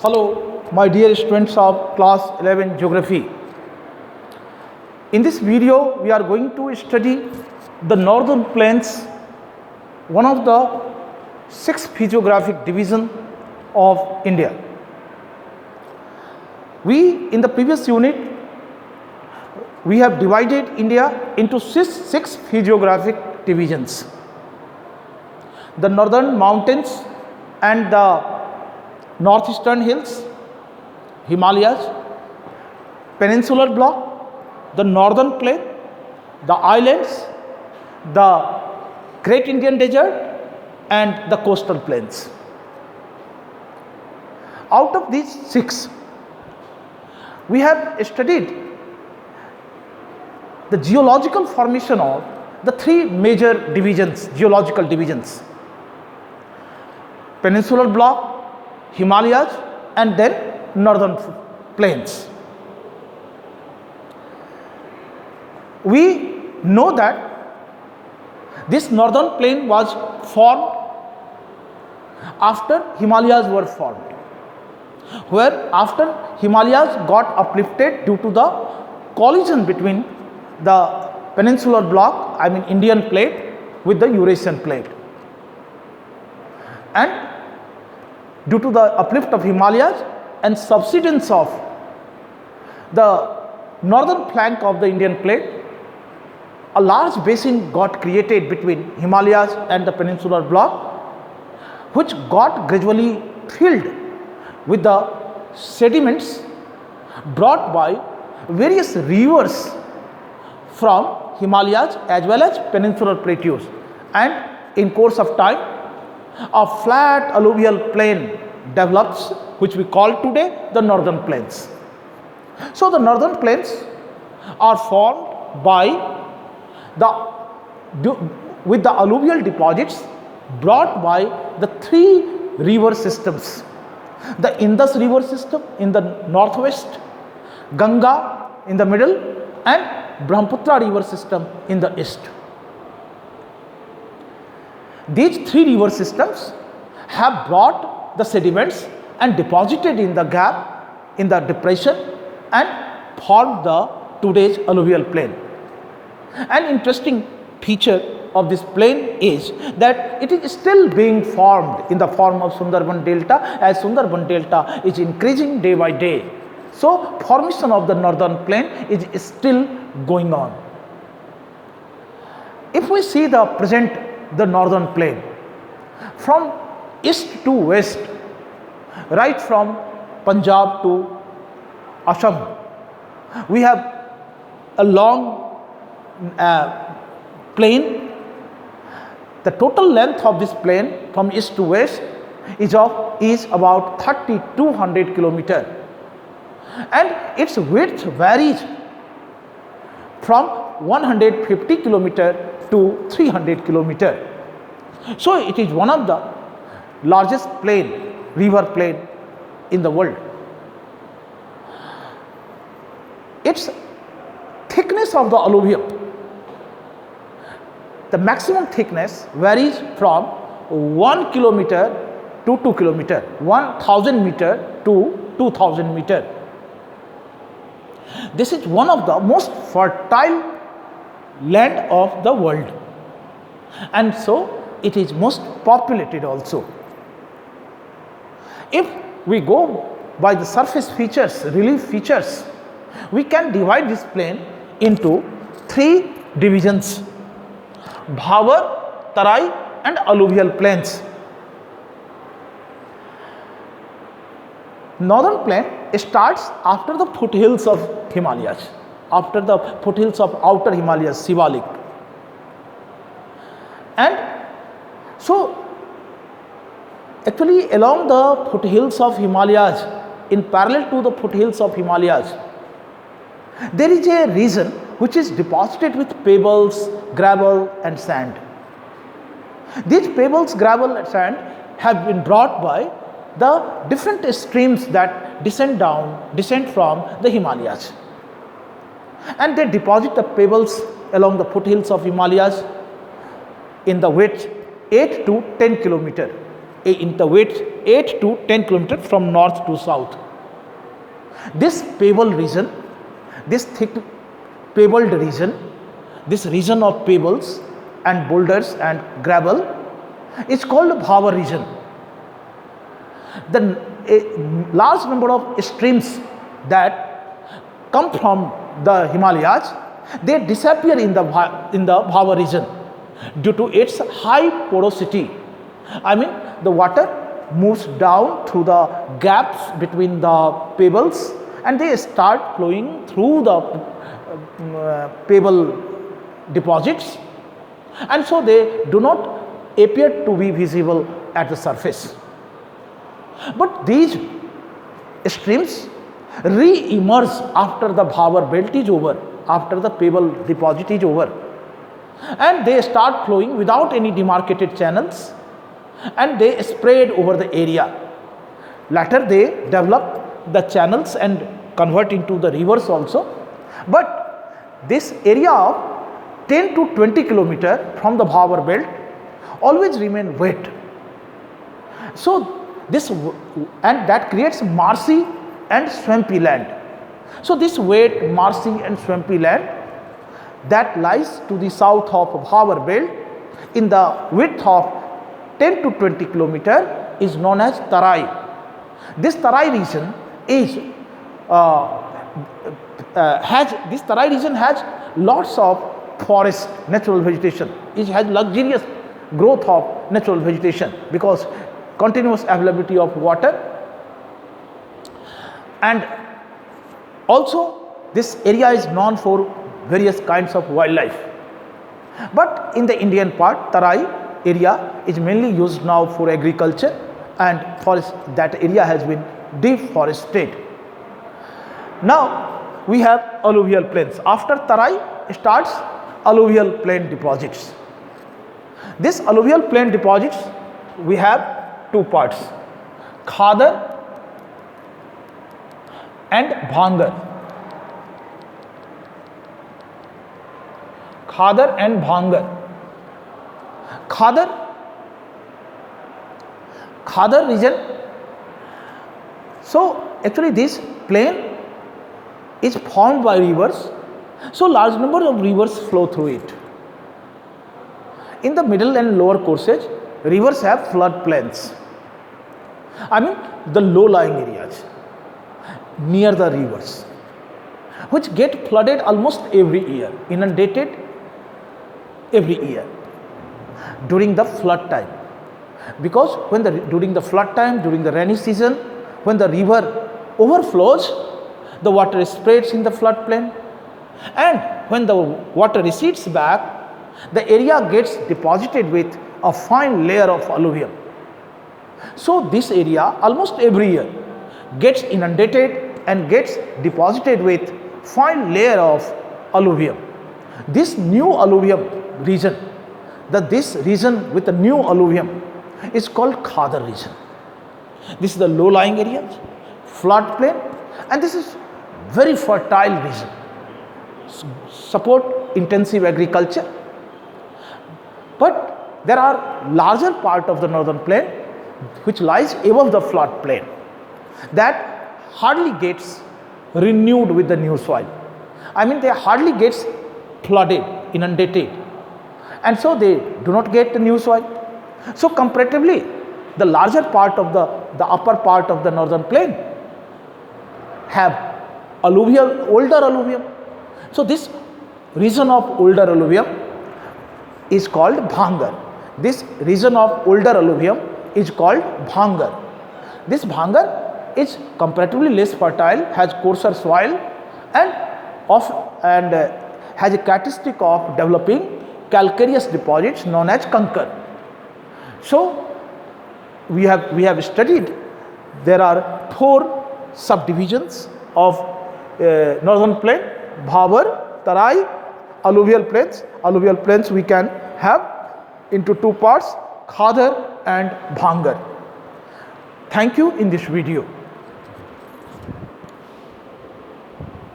Hello, my dear students of class 11 geography. In this video, we are going to study the northern plains, one of the 6 physiographic division of India. In the previous unit, we have divided India into six physiographic divisions. The northern mountains and the northeastern hills, Himalayas, peninsular block, the northern plain, the islands, the Great Indian Desert and the coastal plains. Out of these 6, we have studied the geological formation of the 3 major divisions, geological divisions: peninsular block, Himalayas and then northern plains. We know that this northern plain was formed after Himalayas were formed, where after Himalayas got uplifted due to the collision between the peninsular block, I mean Indian plate, with the Eurasian plate, and due to the uplift of Himalayas and subsidence of the northern flank of the Indian plate, a large basin got created between Himalayas and the peninsular block, which got gradually filled with the sediments brought by various rivers from Himalayas as well as peninsular plateaus, and in course of time a flat alluvial plain develops, which we call today the northern plains. So the northern plains are formed by with the alluvial deposits brought by the 3 river systems: the Indus river system in the northwest, Ganga in the middle and Brahmaputra river system in the east. These 3 river systems have brought the sediments and deposited in the gap, in the depression, and formed the today's alluvial plain. An interesting feature of this plain is that it is still being formed in the form of Sundarban Delta, as Sundarban Delta is increasing day by day. So formation of the northern plain is still going on. If we see the northern plain from east to west, right from Punjab to Assam, we have a long plain. The total length of this plain from east to west is about 3200 kilometers, and its width varies from 150 kilometers to 300 kilometers. So it is one of the largest river plain in the world. Its thickness of the alluvium, the maximum thickness varies from 1 kilometer to 2 kilometer, 1000 meter to 2000 meter. This is one of the most fertile land of the world, and so it is most populated also. If we go by the surface features, relief features, we can divide this plain into 3 divisions: Bhawar, Tarai and alluvial plains. Northern plain starts after the foothills of Himalayas, after the foothills of outer Himalayas, Shivalik. And so actually along the foothills of Himalayas, in parallel to the foothills of Himalayas, there is a region which is deposited with pebbles, gravel and sand. These pebbles, gravel and sand have been brought by the different streams that descend from the Himalayas, and they deposit the pebbles along the foothills of Himalayas in the width 8 to 10 kilometer. in the width 8 to 10 kilometers from north to south. This pebble region, this thick pebbled region, this region of pebbles and boulders and gravel is called Bhawar region. A large number of streams that come from the Himalayas, they disappear in the Bhawar region due to its high porosity. I mean, the water moves down through the gaps between the pebbles and they start flowing through the pebble deposits, and so they do not appear to be visible at the surface. But these streams re-emerge after the Bhawar belt is over, after the pebble deposit is over, and they start flowing without any demarcated channels, and they spread over the area. Later they develop the channels and convert into the rivers also. But this area of 10 to 20 kilometers from the Bhawar belt always remain wet. So this, and that creates marshy and swampy land. So this wet, marshy and swampy land that lies to the south of Bhawar belt in the width of 10 to 20 kilometers is known as Tarai. This Tarai region is has lots of forest, natural vegetation. It has luxurious growth of natural vegetation because continuous availability of water, and also this area is known for various kinds of wildlife. But in the Indian part, Tarai area is mainly used now for agriculture, and forest, that area has been deforested. Now we have alluvial plains. After Tarai starts alluvial plain deposits. This alluvial plain deposits, we have two parts, Khadar and Bhangar. Khadar and Bhangar. Khadar region. So actually this plain is formed by rivers. So large number of rivers flow through it. In the middle and lower courses, rivers have flood plains. I mean the low-lying areas near the rivers, which get flooded almost every year, inundated every year during the flood time. Because when during the flood time, during the rainy season, when the river overflows, the water spreads in the floodplain, and when the water recedes back, the area gets deposited with a fine layer of alluvium. So this area almost every year gets inundated and gets deposited with fine layer of alluvium. This new alluvium region, this region with the new alluvium is called Khadar region. This is the low-lying areas, floodplain, and this is very fertile region. Support intensive agriculture. But there are larger part of the northern plain which lies above the flood plain that hardly gets renewed with the new soil. I mean they hardly gets flooded, inundated, and so they do not get the new soil. So comparatively, the larger part of the upper part of the northern plain have alluvial, older alluvium. So this region of older alluvium is called Bhangar. This region of older alluvium is called Bhangar. This Bhangar is comparatively less fertile, has coarser soil, and has a characteristic of developing calcareous deposits known as kankar. So we have studied there are 4 subdivisions of northern plain: Bhawar, Tarai, alluvial plains. Alluvial plains we can have into 2 parts: Khadar and Bhangar. Thank you in this video.